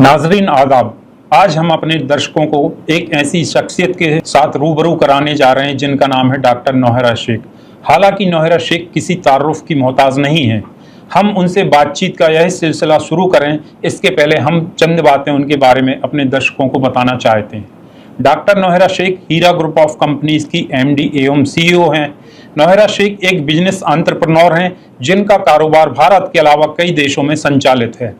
नाजरीन आदाब, आज हम अपने दर्शकों को एक ऐसी शख्सियत के साथ रूबरू कराने जा रहे हैं जिनका नाम है डॉक्टर नौहरा शेख। हालांकि नौहरा शेख किसी तारुफ की मोहताज नहीं है। हम उनसे बातचीत का यह सिलसिला शुरू करें इसके पहले हम चंद बातें उनके बारे में अपने दर्शकों को बताना चाहते हैं। Doctor Nowhera Shaikh Heera group of companies की एमडी एवं सीईओ हैं। नौहरा शेख एक बिजनेस एंटरप्रेन्योर हैं जिनका कारोबार भारत के अलावा कई देशों में संचालित है।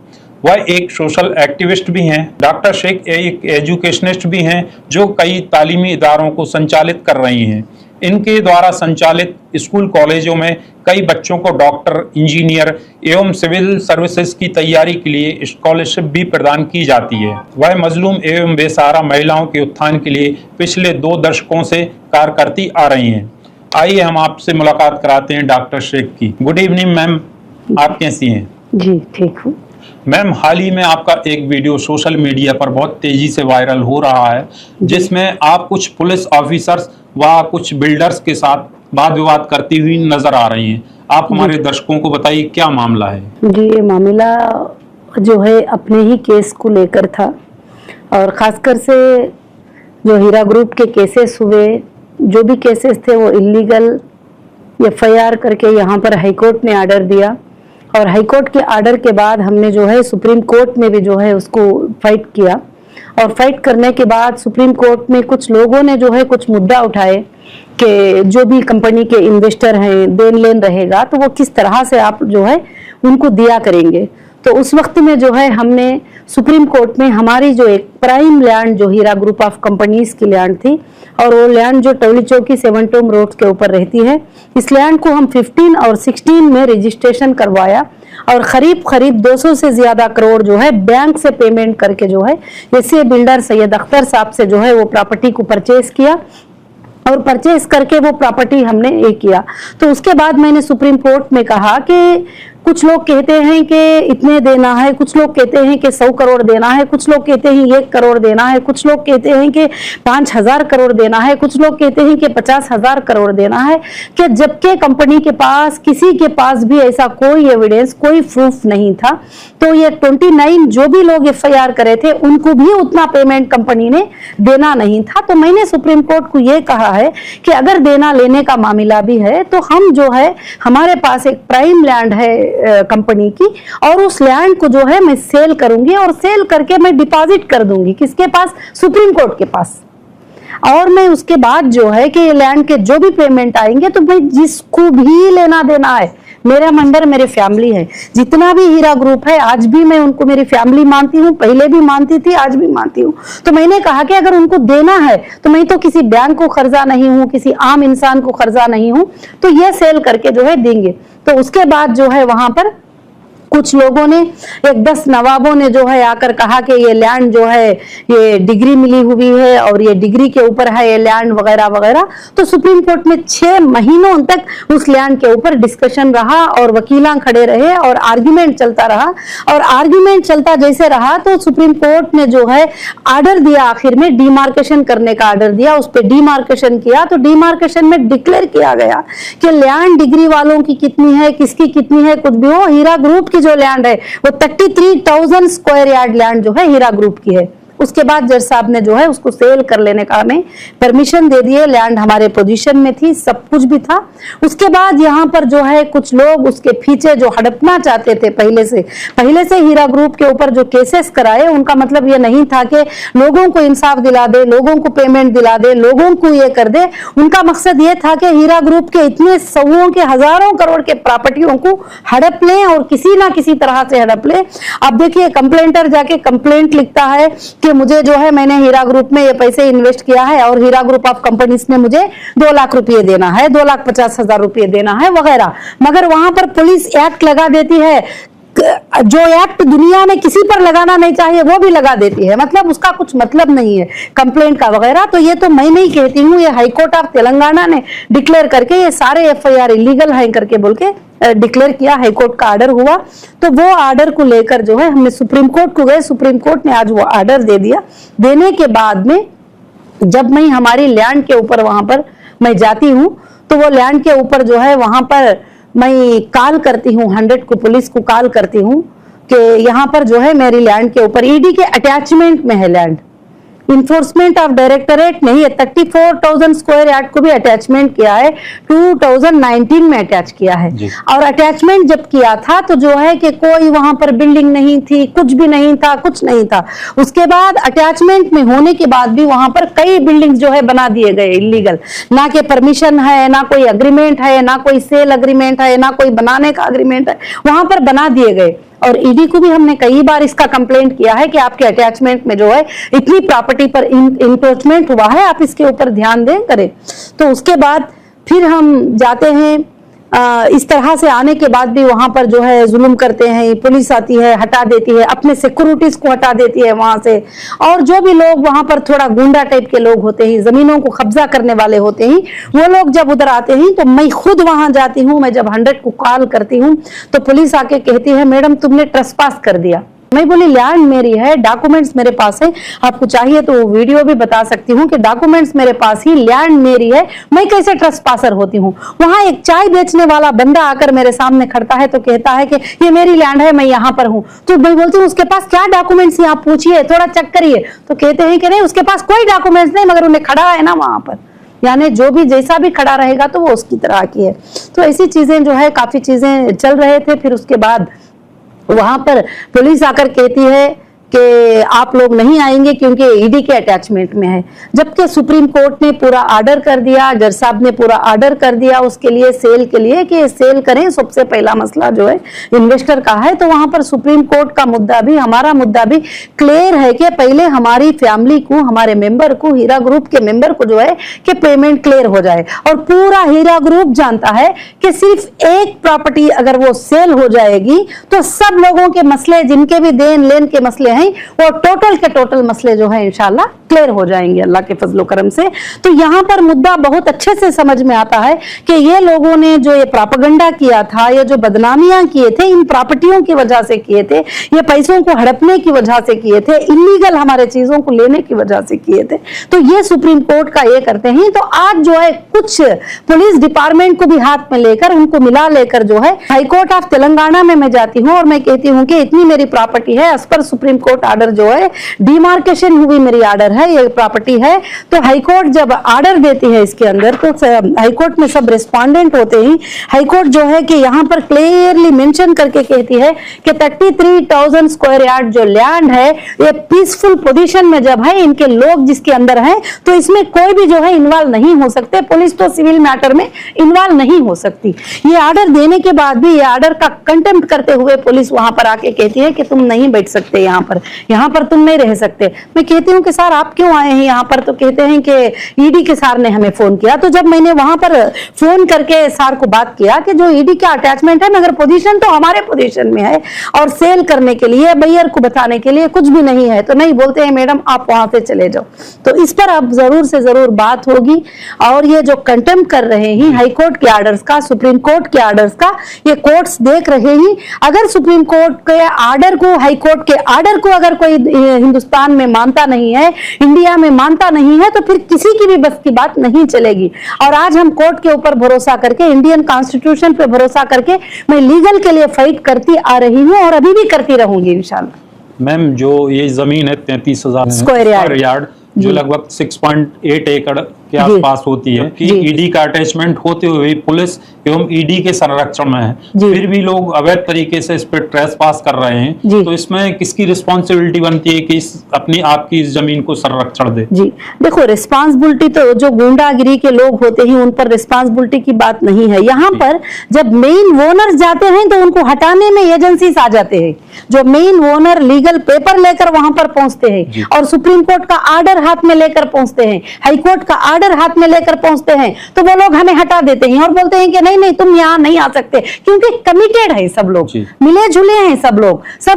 वह एक सोशल एक्टिविस्ट भी हैं। डॉक्टर शेख एक एजुकेशनिस्ट भी हैं जो कई तालीमी इदारों को संचालित कर रही हैं। इनके द्वारा संचालित स्कूल कॉलेजों में कई बच्चों को डॉक्टर, इंजीनियर एवं सिविल सर्विसेज की तैयारी के लिए स्कॉलरशिप भी प्रदान की जाती है। वह मजलूम एवं बेसहारा महिलाओं के उत्थान के लिए पिछले 2 दशकों से कार्य करती आ रही हैं। आइए हम आपसे मुलाकात कराते हैं डॉक्टर शेख की। गुड इवनिंग मैम, आप कैसी हैं? जी ठीक हूँ मैम, हाल ही में आपका एक वीडियो सोशल मीडिया पर बहुत तेजी से वायरल हो रहा है जिसमें आप कुछ पुलिस ऑफिसर्स व कुछ बिल्डर्स के साथ वाद विवाद करती हुई नजर आ रही हैं। आप हमारे दर्शकों को बताइए क्या मामला है? जी, ये मामला जो है अपने ही केस को लेकर था और खासकर से जो हीरा ग्रुप के केसेस हुए, जो भी केसेस थे वो इलीगल एफआईआर करके यहाँ पर हाईकोर्ट ने आर्डर दिया और हाईकोर्ट के आर्डर के बाद हमने जो है सुप्रीम कोर्ट में भी जो है उसको फाइट किया और फाइट करने के बाद सुप्रीम कोर्ट में कुछ लोगों ने जो है कुछ मुद्दा उठाए कि जो भी कंपनी के इन्वेस्टर हैं, देन लेन रहेगा तो वो किस तरह से आप जो है उनको दिया करेंगे। तो उस वक्त में जो है हमने सुप्रीम कोर्ट में हमारी जो एक प्राइम लैंड जो हीरा ग्रुप ऑफ कंपनीज की लैंड थी और वो लैंड जो टवली चौकी 7 टोम रोड के ऊपर रहती है, इस लैंड को हम 15 और 16 में रजिस्ट्रेशन करवाया और करीब 200 से ज्यादा करोड़ जो है बैंक से पेमेंट करके जो है ऐसे बिल्डर सैयद अख्तर साहब से जो है वो प्रॉपर्टी को परचेज किया और परचेज करके वो प्रॉपर्टी हमने ये किया। तो उसके बाद मैंने सुप्रीम कोर्ट में कहा कि कुछ लोग कहते हैं कि इतने देना है, कुछ लोग कहते हैं कि 100 करोड़ देना है, कुछ लोग कहते हैं 1 करोड़ देना है, कुछ लोग कहते हैं कि 5000 करोड़ देना है, कुछ लोग कहते हैं कि 50,000 करोड़ देना है, कि जबकि कंपनी के पास किसी के पास भी ऐसा कोई एविडेंस, कोई प्रूफ नहीं था। तो ये 29 जो भी लोग एफआईआर करे थे उनको भी उतना पेमेंट कंपनी ने देना नहीं था। तो मैंने सुप्रीम कोर्ट को ये कहा है कि अगर देना लेने का मामला भी है तो हम जो है हमारे पास एक प्राइम लैंड है कंपनी की और उस लैंड को जो है मैं सेल करूंगी और सेल करके मैं डिपॉजिट कर दूंगी किसके पास? सुप्रीम कोर्ट के पास। और मैं उसके बाद जो है कि ये लैंड के जो भी पेमेंट आएंगे तो मैं जिसको भी लेना देना है, मेरा मंडर मेरे फैमिली है, जितना भी हीरा ग्रुप है आज भी मैं उनको मेरी फैमिली मानती हूँ, पहले भी मानती थी, आज भी मानती हूँ। तो मैंने कहा कि अगर उनको देना है तो मैं तो किसी बैंक को कर्जा नहीं हूँ, किसी आम इंसान को कर्जा नहीं हूँ, तो ये सेल करके जो है देंगे। तो उसके बाद जो है वहां पर कुछ लोगों ने, एक 10 नवाबों ने जो है आकर कहा कि ये लैंड जो है ये डिग्री मिली हुई है और ये डिग्री के ऊपर है ये लैंड वगैरह वगैरह। तो सुप्रीम कोर्ट में 6 महीनों तक उस लैंड के ऊपर डिस्कशन रहा और वकीलां खड़े रहे और आर्ग्यूमेंट चलता रहा और आर्ग्यूमेंट चलता जैसे रहा तो सुप्रीम कोर्ट ने जो है आर्डर दिया, आखिर में डिमार्केशन करने का आर्डर दिया। उस पर डिमार्केशन किया तो डिमार्केशन में डिक्लेयर किया गया कि लैंड डिग्री वालों की कितनी है, किसकी कितनी है, कुछ भी हो, हीरा ग्रुप की जो लैंड है वो 33,000 स्क्वायर यार्ड लैंड जो है हीरा ग्रुप की है। उसके बाद जज साहब ने जो है उसको सेल कर लेने का हमें परमिशन दे दिए। लैंड हमारे पोजीशन में थी, सब कुछ भी था। उसके बाद यहाँ पर जो है कुछ लोग उसके पीछे जो हड़पना चाहते थे, पहले से हीरा ग्रुप के ऊपर जो केसेस कराए उनका मतलब ये नहीं था कि लोगों को इंसाफ दिला दे, लोगों को पेमेंट दिला दे, लोगों को ये कर दे। उनका मकसद ये था कि हीरा ग्रुप के इतने सौओं के हजारों करोड़ के प्रॉपर्टियों को हड़प लें और किसी ना किसी तरह से हड़प लें। अब देखिए कंप्लेंटर जाके कंप्लेंट लिखता है कि मुझे जो है मैंने हीरा ग्रुप में ये पैसे इन्वेस्ट किया है और हीरा ग्रुप ऑफ कंपनीज ने मुझे 2 लाख रुपए देना है, 2,50,000 रुपए देना है वगैरह। मगर वहां पर पुलिस एक्ट लगा देती है, जो एक्ट दुनिया में किसी पर लगाना नहीं चाहिए वो भी लगा देती है, मतलब उसका कुछ मतलब नहीं है कंप्लेंट का वगैरह। तो ये तो मैं नहीं कहती हूँ, ये हाईकोर्ट ऑफ तेलंगाना ने डिक्लेयर करके ये सारे एफआईआर इलीगल हैं करके बोल के डिक्लेयर किया। हाईकोर्ट का आर्डर हुआ तो वो आर्डर को लेकर जो है हमने सुप्रीम कोर्ट को गए, सुप्रीम कोर्ट ने आज वो आर्डर दे दिया। देने के बाद में जब मैं हमारी लैंड के ऊपर वहां पर मैं जाती हूँ तो वो लैंड के ऊपर जो है वहां पर मैं कॉल करती हूँ 100 को, पुलिस को कॉल करती हूँ कि यहाँ पर जो है मेरी लैंड के ऊपर ईडी के अटैचमेंट में है लैंड, इन्फोर्समेंट ऑफ डायरेक्टरेट नहीं है, 34,000 स्क्वायर यार्ड को भी अटैचमेंट किया है, 2019 में अटैच किया है। और अटैचमेंट जब किया था तो जो है कि कोई वहां पर बिल्डिंग नहीं थी, कुछ भी नहीं था, कुछ नहीं था। उसके बाद अटैचमेंट में होने के बाद भी वहां पर कई बिल्डिंग्स जो है बना दिए गए इलीगल, ना के परमिशन है, ना कोई अग्रीमेंट है, ना कोई सेल अग्रीमेंट है, ना कोई बनाने का अग्रीमेंट है, वहां पर बना दिए गए। और ईडी को भी हमने कई बार इसका कंप्लेंट किया है कि आपके अटैचमेंट में जो है इतनी प्रॉपर्टी पर इंक्रोचमेंट हुआ है, आप इसके ऊपर ध्यान दें करें। तो उसके बाद फिर हम जाते हैं, इस तरह से आने के बाद भी वहां पर जो है जुल्म करते हैं, पुलिस आती है हटा देती है, अपने सिक्योरिटीज को हटा देती है वहां से। और जो भी लोग वहां पर थोड़ा गुंडा टाइप के लोग होते हैं, जमीनों को कब्जा करने वाले होते हैं, वो लोग जब उधर आते हैं तो मैं खुद वहां जाती हूँ। मैं जब 100 को कॉल करती हूँ तो पुलिस आके कहती है मैडम तुमने ट्रेसपास कर दिया। मैं बोली लैंड मेरी है, डॉक्यूमेंट्स मेरे पास है, आपको चाहिए तो वीडियो भी बता सकती हूँ कि डॉक्यूमेंट्स मेरे पास ही, लैंड मेरी है, मैं कैसे ट्रेसपासर होती हूँ। वहां एक चाय बेचने वाला बंदा आकर मेरे सामने खड़ता है तो कहता है कि ये मेरी लैंड है, मैं यहाँ पर हूँ। तो मैं बोलती हूँ उसके पास क्या डॉक्यूमेंट्स है, आप पूछिए, थोड़ा चेक करिए। तो कहते हैं कि नहीं उसके पास कोई डॉक्यूमेंट्स नहीं, मगर उन्हें खड़ा है ना वहां पर, यानी जो भी जैसा भी खड़ा रहेगा तो वो उसकी तरह की है। तो ऐसी चीजें जो है काफी चीजें चल रहे थे। फिर उसके बाद वहां पर पुलिस आकर कहती है कि आप लोग नहीं आएंगे क्योंकि ईडी के अटैचमेंट में है, जबकि सुप्रीम कोर्ट ने पूरा ऑर्डर कर दिया, जज साहब ने पूरा ऑर्डर कर दिया उसके लिए, सेल के लिए कि सेल करें। सबसे पहला मसला जो है इन्वेस्टर का है, तो वहां पर सुप्रीम कोर्ट का मुद्दा भी, हमारा मुद्दा भी क्लियर है कि पहले हमारी फैमिली को, हमारे मेंबर को, हीरा ग्रुप के मेंबर को जो है कि पेमेंट क्लियर हो जाए। और पूरा हीरा ग्रुप जानता है कि सिर्फ एक प्रॉपर्टी अगर वो सेल हो जाएगी तो सब लोगों के मसले, जिनके भी देन लेन के मसले वो टोटल के टोटल मसले जो है इंशाल्लाह क्लियर हो जाएंगे अल्लाह के फजलो करम से। तो यहाँ पर मुद्दा बहुत अच्छे से समझ में आता है कि ये लोगों ने जो ये प्रोपेगेंडा किया था, ये जो बदनामियां किए थे, इन प्रॉपर्टियों की वजह से किए थे, ये पैसों को हड़पने की वजह से किए थे, इलीगल हमारे चीजों को लेने की वजह से किए थे। तो ये सुप्रीम कोर्ट का ये करते हैं। तो आज जो है कुछ पुलिस डिपार्टमेंट को भी हाथ में लेकर, उनको मिला लेकर जो है हाईकोर्ट ऑफ तेलंगाना में मैं जाती हूँ और मैं कहती हूँ कि इतनी मेरी प्रॉपर्टी है, as per supreme court order जो है, डिमार्केशन हुई मेरी ऑर्डर है, ये प्रॉपर्टी है। तो हाईकोर्ट जब ऑर्डर देती है इसके अंदर, तो हाईकोर्ट में सब रिस्पोंडेंट होते ही हाईकोर्ट जो है कि यहाँ पर क्लियरली मेंशन करके कहती है कि 33,000 स्क्वायर यार्ड जो लैंड है ये पीसफुल पोजीशन में जब है, इनके लोग जिसके अंदर हैं, तो इसमें कोई भी जो है इन्वॉल्व नहीं हो सकते, पुलिस तो सिविल मैटर में इन्वॉल्व नहीं हो सकती। ये ऑर्डर देने के बाद भी ये ऑर्डर का कंटेम्प्ट करते हुए पुलिस वहां पर आके कहती है कि तुम नहीं बैठ सकते, यहाँ पर तुम नहीं रह सकते। मैं कहती हूँ कि सर आप क्यों आए हैं यहाँ पर? तो कहते हैं कि ईडी के सर ने हमें फोन किया। तो जब मैंने वहां पर फोन करके सर को बात किया कि जो ईडी का अटैचमेंट है, मगर पोजीशन तो हमारे पोजीशन में है और सेल करने के लिए, बायर को बताने के लिए कुछ भी नहीं है, तो नहीं, बोलते हैं मैडम आप वहां से चले जाओ। तो इस पर अब जरूर से जरूर बात होगी। और ये जो कंटेम्प्ट कर रहे हैं हाईकोर्ट के ऑर्डर्स का, सुप्रीम कोर्ट के ऑर्डर्स का, ये कोर्ट्स देख रहे हैं। अगर सुप्रीम कोर्ट के ऑर्डर को, हाईकोर्ट के ऑर्डर को अगर कोई हिंदुस्तान में मानता नहीं है, इंडिया में मानता नहीं है, तो फिर किसी की भी बस की बात नहीं चलेगी। और आज हम कोर्ट के ऊपर भरोसा करके, इंडियन कॉन्स्टिट्यूशन पे भरोसा करके मैं लीगल के लिए फाइट करती आ रही हूँ और अभी भी करती रहूंगी इंशाल्लाह। मैम जो ये जमीन है 33,000 स्क्वायर यार्ड जो लगभग 6.8 एकड़ के आसपास होती है, कि ईडी का अटैचमेंट होते हुए पुलिस एवं ईडी के संरक्षण में है, फिर भी लोग अवैध तरीके से इस पर ट्रेस पास कर रहे हैं, तो इसमें किसकी रिस्पॉन्सिबिलिटी बनती है कि अपनी आपकी इस जमीन को संरक्षण दे? जी देखो, रिस्पॉन्सिबिलिटी तो जो गुंडागिरी के लोग होते हैं उन पर रिस्पॉन्सिबिलिटी की बात नहीं है। यहाँ पर जब मेन ओनर्स जाते हैं तो उनको हटाने में एजेंसीज आ जाते हैं, जो मेन ओनर लीगल पेपर लेकर वहां पर पहुंचते हैं और सुप्रीम कोर्ट का ऑर्डर हाथ में लेकर पहुंचते हैं, हाईकोर्ट का ऑर्डर हाथ में लेकर पहुंचते हैं, तो वो लोग हमें हटा देते हैं और बोलते हैं कि नहीं नहीं तुम यहाँ नहीं आ सकते, क्योंकि कमिटेड है सब लोग, मिले जुले हैं सब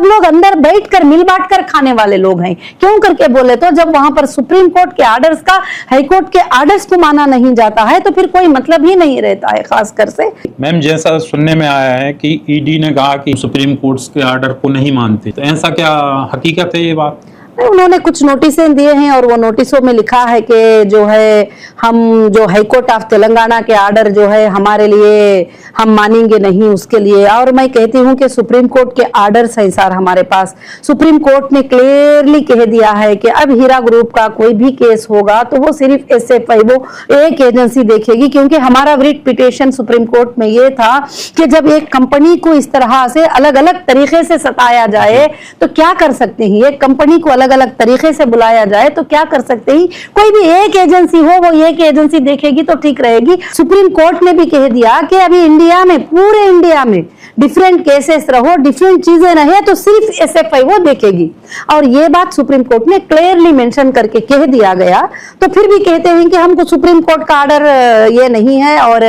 लोग अंदर बैठकर मिल बांट कर खाने वाले लोग हैं। क्यों करके बोले तो जब वहां पर सुप्रीम कोर्ट के ऑर्डर्स का, हाईकोर्ट के ऑर्डर्स को माना नहीं जाता है तो फिर कोई मतलब ही नहीं रहता है। खासकर से मैम जैसा सुनने में आया है कि ईडी ने कहा कि सुप्रीम कोर्ट के ऑर्डर को नहीं मानते, तो ऐसा क्या हकीकत है ये बात? उन्होंने कुछ नोटिसें दिए हैं और वो नोटिसों में लिखा है कि जो है हम जो हाई कोर्ट ऑफ तेलंगाना के आर्डर जो है हमारे लिए हम मानेंगे नहीं उसके लिए। और मैं कहती हूँ कि सुप्रीम कोर्ट के आर्डर्स हैं सर हमारे पास। सुप्रीम कोर्ट ने क्लियरली कह दिया है कि अब हीरा ग्रुप का कोई भी केस होगा तो वो सिर्फ एसएफआई वो एक एजेंसी देखेगी, क्योंकि हमारा रिट पिटिशन सुप्रीम कोर्ट में ये था कि जब एक कंपनी को इस तरह से अलग अलग तरीके से सताया जाए तो क्या कर सकते हैं, एक कंपनी को अलग अलग तरीके से बुलाया जाए तो क्या कर सकते हैं। कोई भी एक एजेंसी हो वो एक एजेंसी देखेगी तो ठीक रहेगी। सुप्रीम कोर्ट ने भी कह दिया कि अभी इंडिया में, पूरे इंडिया में डिफरेंट केसेस रहो, डिफरेंट चीजें रहे तो सिर्फ एसएफआई वो देखेगी। और ये बात सुप्रीम कोर्ट ने क्लियरली मेंशन करके कह दिया गया। तो फिर भी कहते हैं कि हमको सुप्रीम कोर्ट का आर्डर ये नहीं है और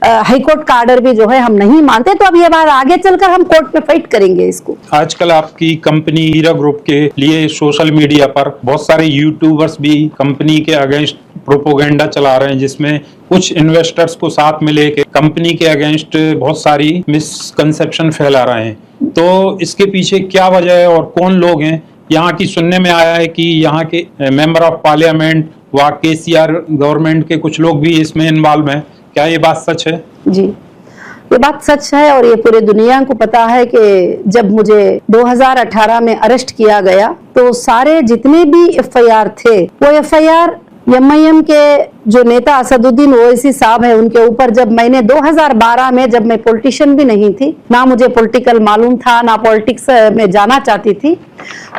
हाई कोर्ट का आर्डर भी जो है हम नहीं मानते। तो अब ये बात आगे चलकर हम कोर्ट में फाइट करेंगे इसको। आजकल आपकी कंपनी हीरा ग्रुप के लिए सोशल मीडिया पर बहुत सारे यूट्यूबर्स भी कंपनी के अगेंस्ट प्रोपोगेंडा चला रहे हैं, जिसमें कुछ इन्वेस्टर्स को साथ में लेके कंपनी के अगेंस्ट बहुत सारी मिसकंसेप्शन फैला रहे हैं। तो इसके पीछे क्या वजह है और कौन लोग हैं? यहाँ की सुनने में आया है कि यहाँ के मेंबर ऑफ पार्लियामेंट व केसीआर गवर्नमेंट के कुछ लोग भी इसमें इन्वॉल्व हैं। क्या ये बात सच है? जी, ये बात सच है और ये पूरे दुनिया को पता है कि जब मुझे 2018 में अरेस्ट किया गया तो सारे जितने भी एफआईआर थे वो एफआईआर एमआईएम के जो नेता असदुद्दीन ओवैसी साहब है उनके ऊपर, जब मैंने 2012 में, जब मैं पॉलिटिशियन भी नहीं थी, ना मुझे पॉलिटिकल मालूम था, ना पॉलिटिक्स में जाना चाहती थी,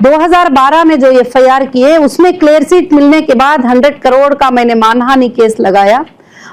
2012 में जो एफआईआर किए उसमें क्लियर सीट मिलने के बाद 100 करोड़ का मैंने मानहानि केस लगाया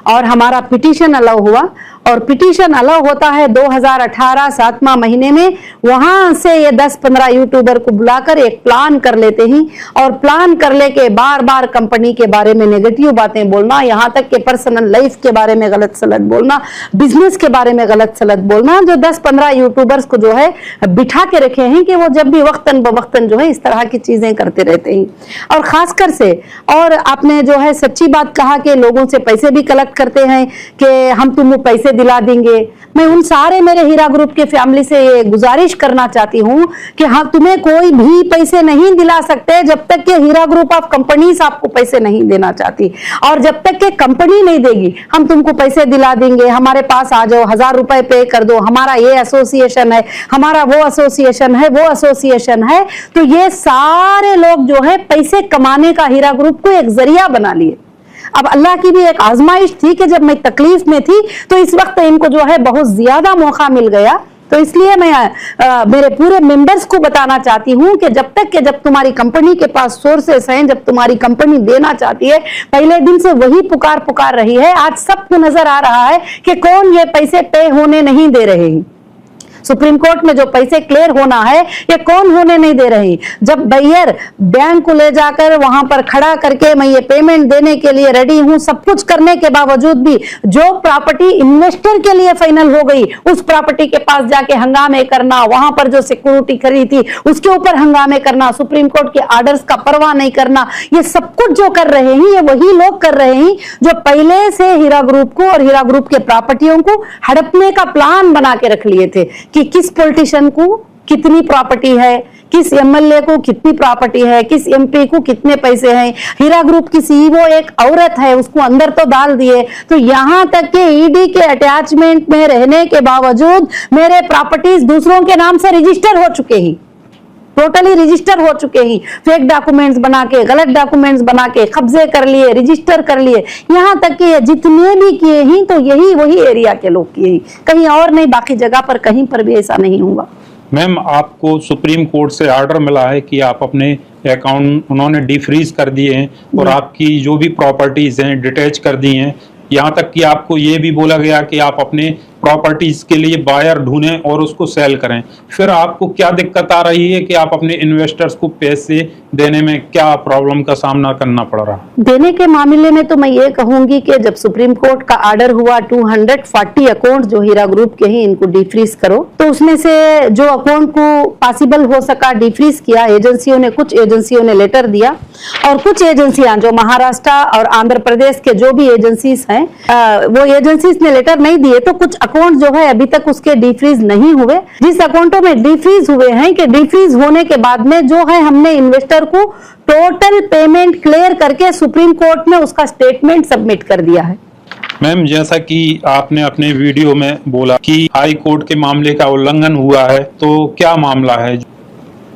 और हमारा पिटीशन अलाउ हुआ। और पिटीशन अलाउ होता है 2018 7वां महीने में। वहां से ये 10-15 यूट्यूबर को बुलाकर एक प्लान कर लेते हैं और प्लान कर लेके बार बार कंपनी के बारे में नेगेटिव बातें बोलना, यहाँ तक कि पर्सनल लाइफ के बारे में गलत सलत बोलना, बिजनेस के बारे में गलत सलत बोलना, जो 10-15 यूट्यूबर्स को जो है बिठा के रखे हैं कि वो जब भी वक्तन बवक्तन जो है इस तरह की चीजें करते रहते हैं। और खासकर से, और आपने जो है सच्ची बात कहा कि लोगों से पैसे भी कलेक्ट करते हैं कि हम तुमको पैसे दिला देंगे। मैं उन सारे मेरे हीरा ग्रुप के फैमिली से ये गुजारिश करना चाहती हूँ कि हाँ, तुम्हें कोई भी पैसे नहीं दिला सकते जब तक कि हीरा ग्रुप ऑफ कंपनीज आपको पैसे नहीं देना चाहती। और जब तक कि कंपनी नहीं देगी हम तुमको पैसे दिला देंगे, हमारे पास आ जाओ, 1000 रुपए पे कर दो, हमारा ये एसोसिएशन है, हमारा वो एसोसिएशन है, वो एसोसिएशन है। तो ये सारे लोग जो है पैसे कमाने का हीरा ग्रुप को एक जरिया बना लिए। अब अल्लाह की भी एक आजमाइश थी कि जब मैं तकलीफ में थी तो इस वक्त इनको जो है बहुत ज्यादा मौका मिल गया। तो इसलिए मैं मेरे पूरे मेंबर्स को बताना चाहती हूँ कि जब तुम्हारी कंपनी के पास सोर्सेस हैं, जब तुम्हारी कंपनी देना चाहती है, पहले दिन से वही पुकार रही है। आज सबको नजर आ रहा है कि कौन ये पैसे पे होने नहीं दे रहे हैं। सुप्रीम कोर्ट में जो पैसे क्लियर होना है ये कौन होने नहीं दे रही। जब बायर बैंक को ले जाकर वहां पर खड़ा करके मैं ये पेमेंट देने के लिए रेडी हूं, सब कुछ करने के बावजूद भी जो प्रॉपर्टी इन्वेस्टर के लिए फाइनल हो गई उस प्रॉपर्टी के पास जाके हंगामे करना, वहां पर जो सिक्योरिटी खड़ी थी उसके ऊपर हंगामे करना, सुप्रीम कोर्ट के आर्डर्स का परवाह नहीं करना, ये सब कुछ जो कर रहे हैं ये वही लोग कर रहे हैं जो पहले से हीरा ग्रुप को और हीरा ग्रुप के प्रॉपर्टियों को हड़पने का प्लान बना के रख लिए थे कि किस पॉलिटिशियन को कितनी प्रॉपर्टी है, किस एमएलए को कितनी प्रॉपर्टी है, किस एमपी को कितने पैसे हैं। हीरा ग्रुप की सीईओ एक औरत है, उसको अंदर तो डाल दिए। तो यहां तक कि ईडी के अटैचमेंट में रहने के बावजूद मेरे प्रॉपर्टीज दूसरों के नाम से रजिस्टर हो चुके हैं, टोटली रजिस्टर हो चुके हैं। फेक डॉक्यूमेंट्स बना के, गलत डॉक्यूमेंट्स बना के कब्जे कर लिए, रजिस्टर कर लिए। यहाँ तक कि जितने भी किए हैं तो यही वही एरिया के लोग किए हैं, कहीं और नहीं, बाकी जगह पर कहीं पर भी ऐसा नहीं हुआ। मैम, आपको सुप्रीम कोर्ट से ऑर्डर मिला है कि आप अपने अकाउंट उन्होंने डिफ्रीज कर दिए हैं और आपकी जो भी प्रॉपर्टीज हैं डिटैच कर दी हैं। यहाँ तक कि आपको ये भी बोला गया कि आप अपने प्रॉपर्टीज के लिए बायर ढूंढें और उसको सेल करें। फिर आपको क्या दिक्कत आ रही है कि आप अपने इन्वेस्टर्स को पैसे देने में क्या प्रॉब्लम का सामना करना पड़ रहा है? देने के मामले में तो मैं ये कहूंगी कि जब सुप्रीम कोर्ट का ऑर्डर हुआ 240 अकाउंट जो हीरा ग्रुप के ही इनको डिफ्रीज करो, तो उसमें से जो अकाउंट को पॉसिबल हो सका डिफ्रीज किया एजेंसियों ने। कुछ एजेंसियों ने लेटर दिया और कुछ एजेंसियां जो महाराष्ट्र और आंध्र प्रदेश के जो भी एजेंसीज हैं वो एजेंसीज ने लेटर नहीं दिए, तो कुछ अकाउंट जो है अभी तक उसके डीफ्रीज नहीं हुए, जिस अकाउंटों में डीफ्रीज हुए हैं कि डीफ्रीज होने के बाद में जो है हमने इन्वेस्टर को टोटल पेमेंट क्लियर करके सुप्रीम कोर्ट में उसका स्टेटमेंट सबमिट कर दिया है। मैम, जैसा कि आपने अपने वीडियो में बोला कि हाई कोर्ट के मामले का उल्लंघन हुआ है, तो क्या मामला है?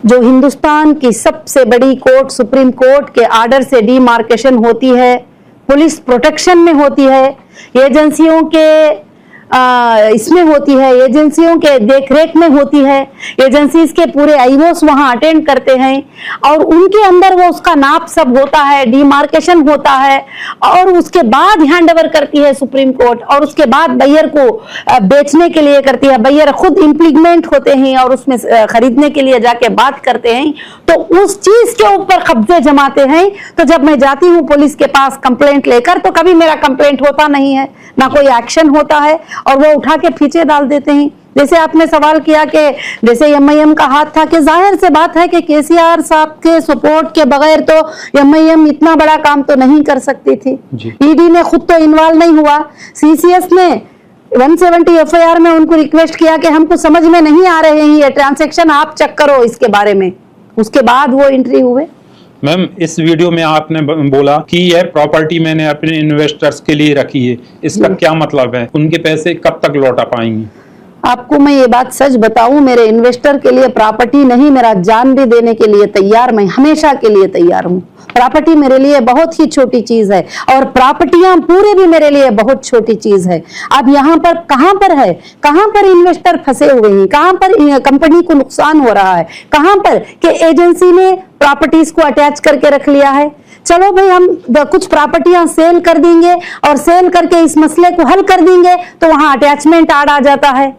जो हिंदुस्तान की सबसे बड़ी कोर्ट सुप्रीम कोर्ट के आर्डर से डीमार्केशन होती है, पुलिस प्रोटेक्शन में होती है, एजेंसियों के इसमें होती है, एजेंसियों के देखरेख में होती है, एजेंसीज के पूरे आईओस वहां अटेंड करते हैं और उनके अंदर वो उसका नाप सब होता है, डीमार्केशन होता है और उसके बाद हैंड ओवर करती है सुप्रीम कोर्ट और उसके बाद बायर को बेचने के लिए करती है। बायर खुद इम्प्लीमेंट होते हैं और उसमें खरीदने के लिए जाके बात करते हैं, तो उस चीज के ऊपर कब्जे जमाते हैं। तो जब मैं जाती हूँ पुलिस के पास कंप्लेंट लेकर, तो कभी मेरा कंप्लेंट होता नहीं है, ना कोई एक्शन होता है और वो उठा के पीछे डाल देते हैं। जैसे आपने सवाल किया कि जैसे एमआईएम का हाथ था, कि जाहिर से बात है कि केसीआर साहब के सपोर्ट के बगैर तो एमआईएम इतना बड़ा काम तो नहीं कर सकती थी। ईडी ने खुद तो इन्वॉल्व नहीं हुआ, सीसीएस ने 170 एफआईआर में उनको रिक्वेस्ट किया कि हमको समझ में नहीं आ रहे हैं ये ट्रांजैक्शन, आप चेक करो इसके बारे में, उसके बाद वो एंट्री हुए। मैम, इस वीडियो में आपने बोला कि यह प्रॉपर्टी मैंने अपने इन्वेस्टर्स के लिए रखी है, इसका क्या मतलब है? उनके पैसे कब तक लौटा पाएंगी? आपको मैं ये बात सच बताऊं, मेरे इन्वेस्टर के लिए प्रॉपर्टी नहीं, मेरा जान भी देने के लिए तैयार, मैं हमेशा के लिए तैयार हूं। प्रॉपर्टी मेरे लिए बहुत ही छोटी चीज है और प्रॉपर्टियां पूरे भी मेरे लिए बहुत छोटी चीज है। अब यहाँ पर कहां पर है, कहां पर इन्वेस्टर फंसे हुए हैं, कहां पर कंपनी को नुकसान हो रहा है, कहां पर कि एजेंसी ने प्रॉपर्टीज को अटैच करके रख लिया है। चलो भाई, हम कुछ प्रॉपर्टियां सेल कर देंगे और सेल करके इस मसले को हल कर देंगे, तो वहां अटैचमेंट आड़ आ जाता है,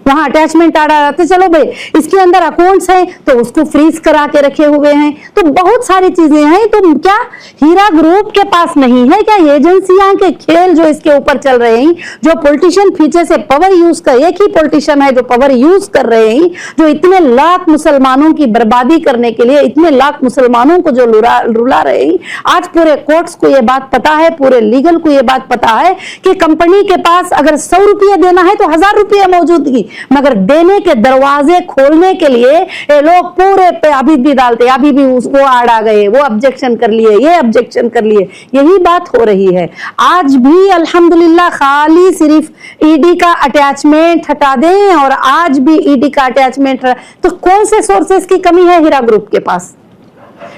वहां अटैचमेंट आ रहा है। चलो भाई, इसके अंदर अकाउंट्स हैं तो उसको फ्रीज करा के रखे हुए हैं, तो बहुत सारी चीजें हैं। तो क्या हीरा ग्रुप के पास नहीं है क्या एजेंसियां के खेल जो इसके ऊपर चल रहे हैं, जो पॉलिटिशियन पीछे से पावर यूज कर, एक ही पॉलिटिशियन है जो पावर यूज कर रहे हैं, जो इतने लाख मुसलमानों की बर्बादी करने के लिए इतने लाख मुसलमानों को जो रुला रहे हैं। आज पूरे कोर्ट्स को ये बात पता है, पूरे लीगल को ये बात पता है कि कंपनी के पास अगर 100 रुपये देना है तो 1000 रुपये मौजूदगी, मगर देने के दरवाजे खोलने के लिए ये लोग पूरे पे अभी भी डालते, अभी भी उसको आड़ आ गए, वो ऑब्जेक्शन कर लिए, ये ऑब्जेक्शन कर लिए, यही बात हो रही है। आज भी अल्हम्दुलिल्लाह खाली सिर्फ ईडी का अटैचमेंट हटा दें और आज भी ईडी का अटैचमेंट, तो कौन से सोर्सेस की कमी है हीरा ग्रुप के पास,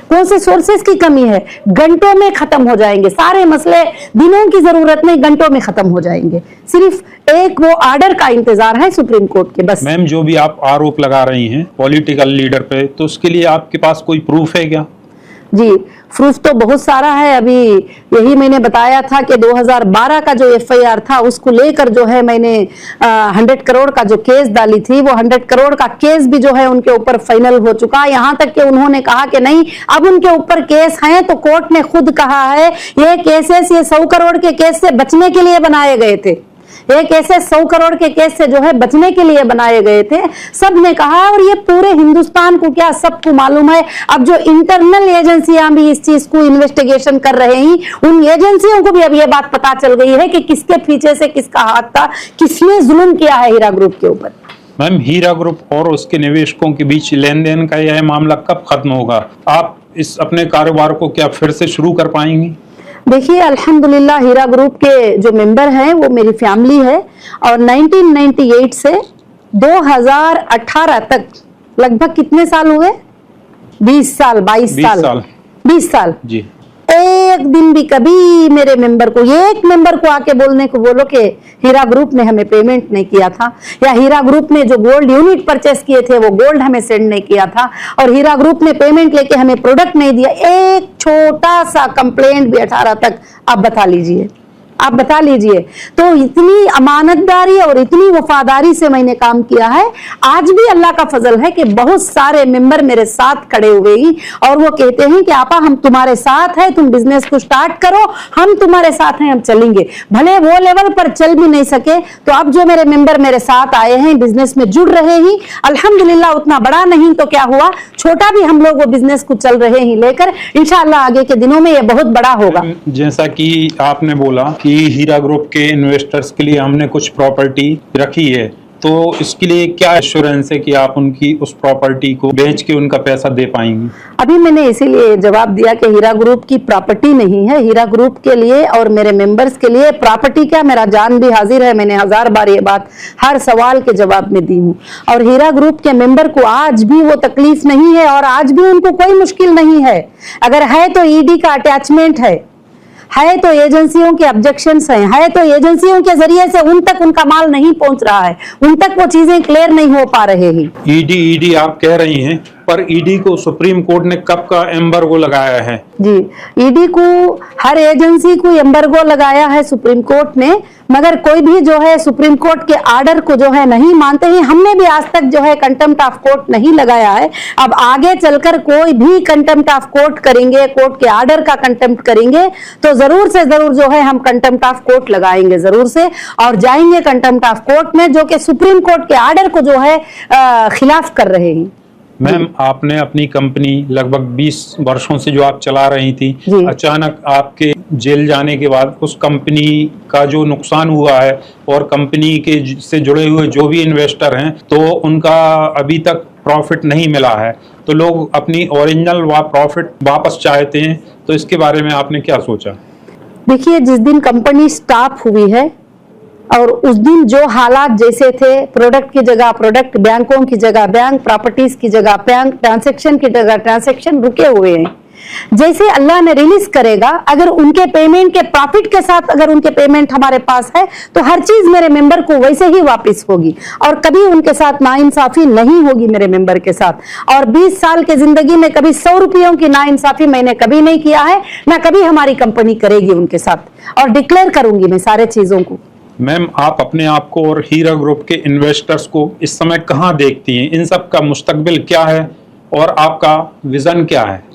कौन से सोर्सेस की कमी है? घंटों में खत्म हो जाएंगे सारे मसले, दिनों की जरूरत नहीं, घंटों में खत्म हो जाएंगे। सिर्फ एक वो ऑर्डर का इंतजार है सुप्रीम कोर्ट के, बस। मैम, जो भी आप आरोप लगा रही हैं पॉलिटिकल लीडर पे, तो उसके लिए आपके पास कोई प्रूफ है क्या? जी, प्रूफ तो बहुत सारा है। अभी यही मैंने बताया था कि 2012 का जो एफआईआर था उसको लेकर जो है मैंने 100 करोड़ का जो केस डाली थी, वो 100 करोड़ का केस भी जो है उनके ऊपर फाइनल हो चुका। यहाँ तक कि उन्होंने कहा कि नहीं, अब उनके ऊपर केस है, तो कोर्ट ने खुद कहा है ये केसेस, ये 100 करोड़ के केस से बचने के लिए बनाए गए थे, ये केसेस 100 करोड़ के केस से जो है बचने के लिए बनाए गए थे, सब ने कहा। और ये पूरे हिंदुस्तान को क्या सबको मालूम है। अब जो इंटरनल एजेंसियां भी इस चीज को इन्वेस्टिगेशन कर रहे हैं, उन एजेंसियों को भी अब ये बात पता चल गई है कि किसके पीछे से किसका हाथ था, किसने जुल्म किया है हीरा ग्रुप के ऊपर। मैम, हीरा ग्रुप और उसके निवेशकों के बीच लेन देन का यह मामला कब खत्म होगा? आप इस अपने कारोबार को क्या फिर से शुरू कर पाएंगी? देखिए, अल्हम्दुलिल्लाह हीरा ग्रुप के जो मेंबर हैं वो मेरी फैमिली है और 1998 से 2018 तक लगभग कितने साल हुए? 20 साल, 20 साल जी। एक दिन भी कभी मेरे मेंबर को, एक मेंबर को आके बोलने को बोलो कि हीरा ग्रुप ने हमें पेमेंट नहीं किया था, या हीरा ग्रुप ने जो गोल्ड यूनिट परचेस किए थे वो गोल्ड हमें सेंड नहीं किया था, और हीरा ग्रुप ने पेमेंट लेके हमें प्रोडक्ट नहीं दिया, एक छोटा सा कंप्लेंट भी 18 तक आप बता लीजिए, आप बता लीजिए। तो इतनी अमानतदारी और इतनी वफादारी से मैंने काम किया है। आज भी अल्लाह का फजल है कि बहुत सारे मेंबर मेरे साथ खड़े हुए ही और वो कहते हैं कि आपा हम तुम्हारे साथ हैं, तुम बिजनेस को स्टार्ट करो, हम तुम्हारे साथ हैं, हम चलेंगे। भले वो लेवल पर चल भी नहीं सके तो अब जो मेरे मेंबर मेरे साथ आए हैं, बिजनेस में जुड़ रहे ही, अल्हम्दुलिल्लाह उतना बड़ा नहीं तो क्या हुआ, छोटा भी हम लोग वो बिजनेस को चल रहे ही लेकर, इंशाअल्लाह आगे के दिनों में ये बहुत बड़ा होगा। जैसा कि आपने बोला कि कि हीरा ग्रुप के इन्वेस्टर्स के लिए हमने कुछ प्रॉपर्टी रखी है, तो इसके लिए क्या एश्योरेंस है कि आप उनकी उस प्रॉपर्टी को बेच के उनका पैसा दे पाएंगी? अभी मैंने इसीलिए जवाब दिया कि हीरा ग्रुप की प्रॉपर्टी नहीं है। हीरा ग्रुप के लिए और मेरे मेंबर्स के लिए प्रॉपर्टी क्या, मेरा जान भी हाजिर है। मैंने 1000 बार ये बात हर सवाल के जवाब में दी हूँ। और हीरा ग्रुप के मेंबर को आज भी वो तकलीफ नहीं है और आज भी उनको कोई मुश्किल नहीं है। अगर है तो ईडी का अटैचमेंट है तो एजेंसियों के ऑब्जेक्शंस है तो एजेंसियों के जरिए से उन तक उनका माल नहीं पहुंच रहा है, उन तक वो चीजें क्लियर नहीं हो पा रहे हैं। ईडी आप कह रही हैं, पर ईडी को सुप्रीम कोर्ट ने कब का एम्बार्गो लगाया है? जी, ईडी को हर एजेंसी को एम्बार्गो लगाया है सुप्रीम कोर्ट ने, मगर कोई भी जो है सुप्रीम कोर्ट के आर्डर को जो है नहीं मानते हैं। हमने भी आज तक जो है कंटेम्प्ट ऑफ कोर्ट नहीं लगाया है। अब आगे चलकर कोई भी कंटेम्प्ट ऑफ कोर्ट करेंगे, कोर्ट के आर्डर का कंटेम्प्ट करेंगे, तो जरूर से जरूर जो है हम कंटेम्प्ट ऑफ कोर्ट लगाएंगे जरूर से, और जाएंगे कंटेम्प्ट ऑफ कोर्ट में, जो कि सुप्रीम कोर्ट के आर्डर को जो है खिलाफ कर रहे हैं। मैम, आपने अपनी कंपनी लगभग 20 वर्षों से जो आप चला रही थी, अचानक आपके जेल जाने के बाद उस कंपनी का जो नुकसान हुआ है और कंपनी के से जुड़े हुए जो भी इन्वेस्टर हैं, तो उनका अभी तक प्रॉफिट नहीं मिला है, तो लोग अपनी ओरिजिनल प्रॉफिट वापस चाहते हैं, तो इसके बारे में आपने क्या सोचा? देखिए, जिस दिन कंपनी स्टॉप हुई है और उस दिन जो हालात जैसे थे, प्रोडक्ट की जगह प्रोडक्ट, बैंकों की जगह बैंक, प्रॉपर्टीज की जगह बैंक, ट्रांसैक्शन की जगह ट्रांसैक्शन रुके हुए हैं। जैसे अल्लाह ने रिलीज करेगा, अगर उनके पेमेंट के प्रॉफिट के साथ अगर उनके पेमेंट हमारे पास है, तो हर चीज मेरे मेंबर को वैसे ही वापस होगी और कभी उनके साथ नाइंसाफी नहीं होगी मेरे मेंबर के साथ। और 20 साल के जिंदगी में कभी 100 रुपयों की नाइंसाफी मैंने कभी नहीं किया है, ना कभी हमारी कंपनी करेगी उनके साथ, और डिक्लेयर करूंगी मैं सारे चीजों को। मैम, आप अपने आप को और हीरा ग्रुप के इन्वेस्टर्स को इस समय कहाँ देखती हैं? इन सब का मुस्तकबिल क्या है और आपका विजन क्या है?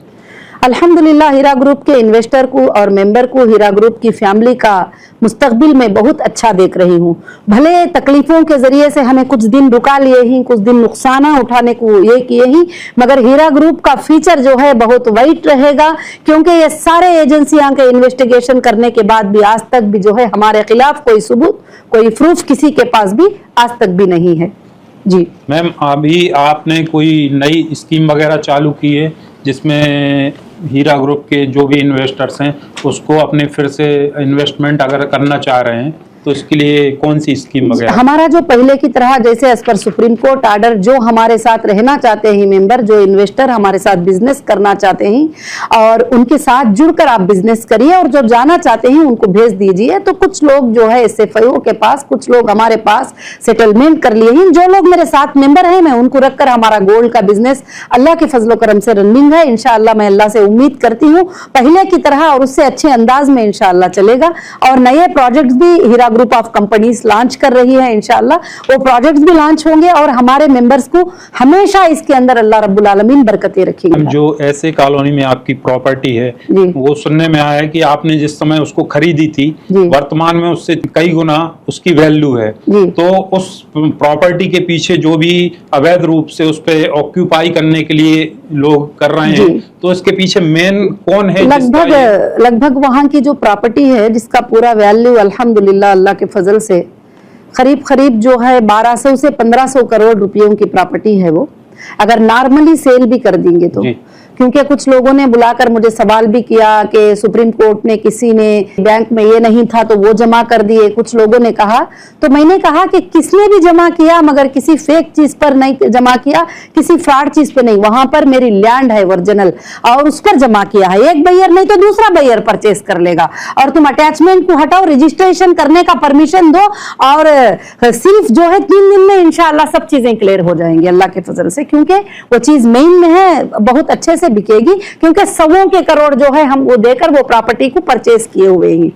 अल्हम्दुलिल्लाह, हीरा ग्रुप के इन्वेस्टर को और मेंबर को, हीरा ग्रुप की फैमिली का मुस्तकबिल में बहुत अच्छा देख रही हूँ। भले तकलीफों के जरिए से हमें कुछ दिन रुका लिए ही, कुछ दिन नुकसान उठाने को ये किए ही, मगर हीरा ग्रुप का फ्यूचर जो है बहुत वाइट रहेगा, क्योंकि ये सारे एजेंसियां के इन्वेस्टिगेशन करने के बाद भी आज तक भी जो है हमारे खिलाफ कोई सबूत, कोई प्रूफ किसी के पास भी आज तक भी नहीं है। जी मैम, अभी आपने कोई नई स्कीम वगैरह चालू की है जिसमें हीरा ग्रुप के जो भी इन्वेस्टर्स हैं उसको अपने फिर से इन्वेस्टमेंट अगर करना चाह रहे हैं, तो इसके लिए कौन सी स्कीम वगैरह? हमारा जो पहले की तरह जैसे as per supreme court order, जो हमारे साथ रहना चाहते हैं मेंबर, जो इन्वेस्टर हमारे साथ बिजनेस करना चाहते हैं और उनके साथ जुड़कर आप बिजनेस करिए, और जो जाना चाहते हैं उनको भेज दीजिए। तो कुछ लोग जो है SFIO के पास, कुछ लोग हमारे पास सेटलमेंट कर लिए हैं। जो लोग मेरे साथ मेंबर हैं, मैं उनको रखकर हमारा गोल्ड का बिजनेस अल्लाह के फजलो करम से रनिंग है। इंशाअल्लाह मैं अल्लाह से उम्मीद करती हूँ पहले की तरह और उससे अच्छे अंदाज में इंशाअल्लाह चलेगा। और नए प्रोजेक्ट्स भी हीरा ग्रुप ऑफ कंपनीज लॉन्च कर रही है, इंशाअल्लाह वो प्रोजेक्ट्स भी लॉन्च होंगे और हमारे मेंबर्स को हमेशा इसके अंदर अल्लाह रब्बुल आलमीन बरकतें रखेंगे। जो ऐसे कॉलोनी में आपकी प्रॉपर्टी है, वो सुनने में आया है कि आपने जिस समय उसको खरीदी थी, वर्तमान में उससे कई गुना उसकी वैल्यू है, तो उस प्रॉपर्टी के पीछे जो भी अवैध रूप से उस पे ऑक्यूपाई करने के लिए लोग कर रहे हैं, तो इसके पीछे मेन कौन है? लगभग वहाँ की जो प्रॉपर्टी है जिसका पूरा वैल्यू अल्हम्दुलिल्लाह अल्लाह के फजल से करीब जो है 1200 से 1500 करोड़ रुपयों की प्रॉपर्टी है वो, अगर नॉर्मली सेल भी कर देंगे तो। क्योंकि कुछ लोगों ने बुलाकर मुझे सवाल भी किया कि सुप्रीम कोर्ट ने किसी ने बैंक में ये नहीं था तो वो जमा कर दिए, कुछ लोगों ने कहा। तो मैंने कहा कि किसने भी जमा किया मगर किसी फेक चीज पर नहीं जमा किया, किसी फ्रॉड चीज पे नहीं। वहां पर मेरी लैंड है ओरिजिनल और उस पर जमा किया है। एक बायर नहीं तो दूसरा बायर परचेस कर लेगा, और तुम अटैचमेंट को हटाओ, रजिस्ट्रेशन करने का परमिशन दो, और सिर्फ जो है 3 दिन में इंशाअल्लाह सब चीजें क्लियर हो जाएंगी अल्लाह के फजल से। क्योंकि वो चीज मेन में है, बहुत अच्छे से बिकेगी, क्योंकि सवों के करोड़ जो है हम वो देकर वो प्रॉपर्टी को परचेस किए हुए हैं।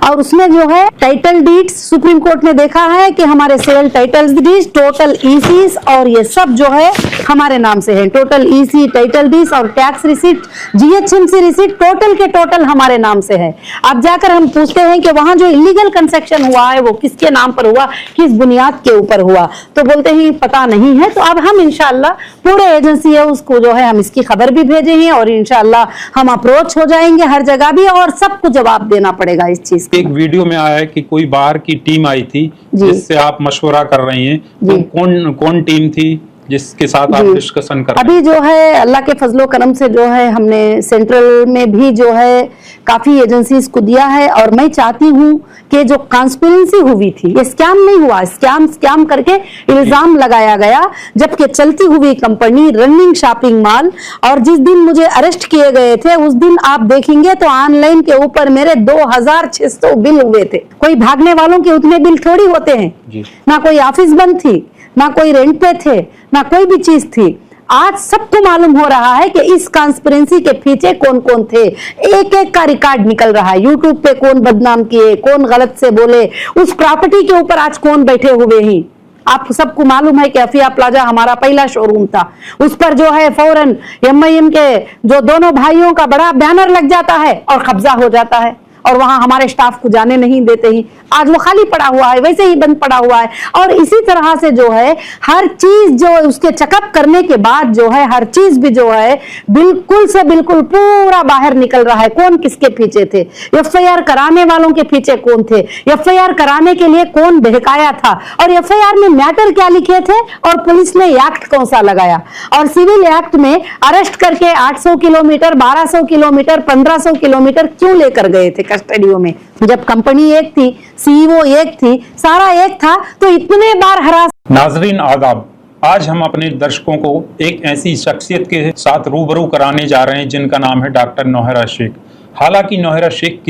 और उसमें जो है टाइटल डीड्स, सुप्रीम कोर्ट ने देखा है कि हमारे cell title deeds, total ISIS और ये सब जो है हमारे नाम से है। टोटल ईसी, टाइटल डीड्स और tax receipt, GHMC receipt total के टोटल हमारे नाम से है। अब जाकर हम पूछते हैं कि वहां जो इलीगल कंस्ट्रक्शन हुआ है वो किसके नाम पर हुआ, किस बुनियाद के ऊपर हुआ, तो बोलते हैं पता नहीं है। तो अब हम इंशाअल्लाह पूरे एजेंसी है उसको जो है हम इसकी खबर भी भेजे हैं और इंशाल्लाह हम अप्रोच हो जाएंगे हर जगह भी और सबको जवाब देना पड़ेगा इस चीज का। एक वीडियो में आया है कि कोई बाहर की टीम आई थी जी। जिससे आप मशवरा कर रही हैं, तो जी। कौन टीम थी जिसके साथ आप जी। डिस्कशन कर रहे अभी जो है अल्लाह के फजलो करम से जो है हमने सेंट्रल में भी जो है काफी एजेंसीज को दिया है और मैं चाहती हूँ कि जो कॉन्स्पिरेंसी हुई थी, ये स्कैम नहीं हुआ, स्कैम करके इल्जाम लगाया गया, जबकि चलती हुई कंपनी रनिंग शॉपिंग मॉल, और जिस दिन मुझे अरेस्ट किए गए थे उस दिन आप देखेंगे तो ऑनलाइन के ऊपर मेरे 2600 बिल हुए थे। कोई भागने वालों के उतने बिल थोड़ी होते हैं जी। ना कोई ऑफिस बंद थी, ना कोई रेंट पे थे, ना कोई भी चीज थी। आज सबको मालूम हो रहा है कि इस कॉन्स्पिरेंसी के पीछे कौन कौन थे, एक एक का रिकॉर्ड निकल रहा है। यूट्यूब पे कौन बदनाम किए, कौन गलत से बोले, उस प्रॉपर्टी के ऊपर आज कौन बैठे हुए हैं। आप सबको मालूम है कि अफिया प्लाजा हमारा पहला शोरूम था, उस पर जो है फौरन एमआईएम के जो दोनों भाइयों का बड़ा बैनर लग जाता है और कब्जा हो जाता है और वहां हमारे स्टाफ को जाने नहीं देते ही। आज वो खाली पड़ा हुआ है, वैसे ही बंद पड़ा हुआ है। और इसी तरह से जो है हर चीज जो है उसके चेकअप करने के बाद जो है हर चीज भी जो है बिल्कुल से बिल्कुल पूरा बाहर निकल रहा है। कौन किसके पीछे थे, एफआईआर कराने वालों के पीछे कौन थे, एफआईआर कराने के लिए कौन बहकाया था, और एफआईआर में मैटर क्या लिखे थे और पुलिस ने एक्ट कौन सा लगाया। और सिविल एक्ट में अरेस्ट करके 800 किलोमीटर, 1200 किलोमीटर, 1500 किलोमीटर क्यों लेकर गए थे कस्टडियों में, जब कंपनी एक थी, सीईओ एक थी, सारा एक था, तो इतने बार हरास। नाजरीन आदाब, आज हम अपने दर्शकों को एक ऐसी शख्सियत के साथ रूबरू कराने जा रहे हैं जिनका नाम है डॉक्टर नौहरा शेख। हालांकि नौहरा शेख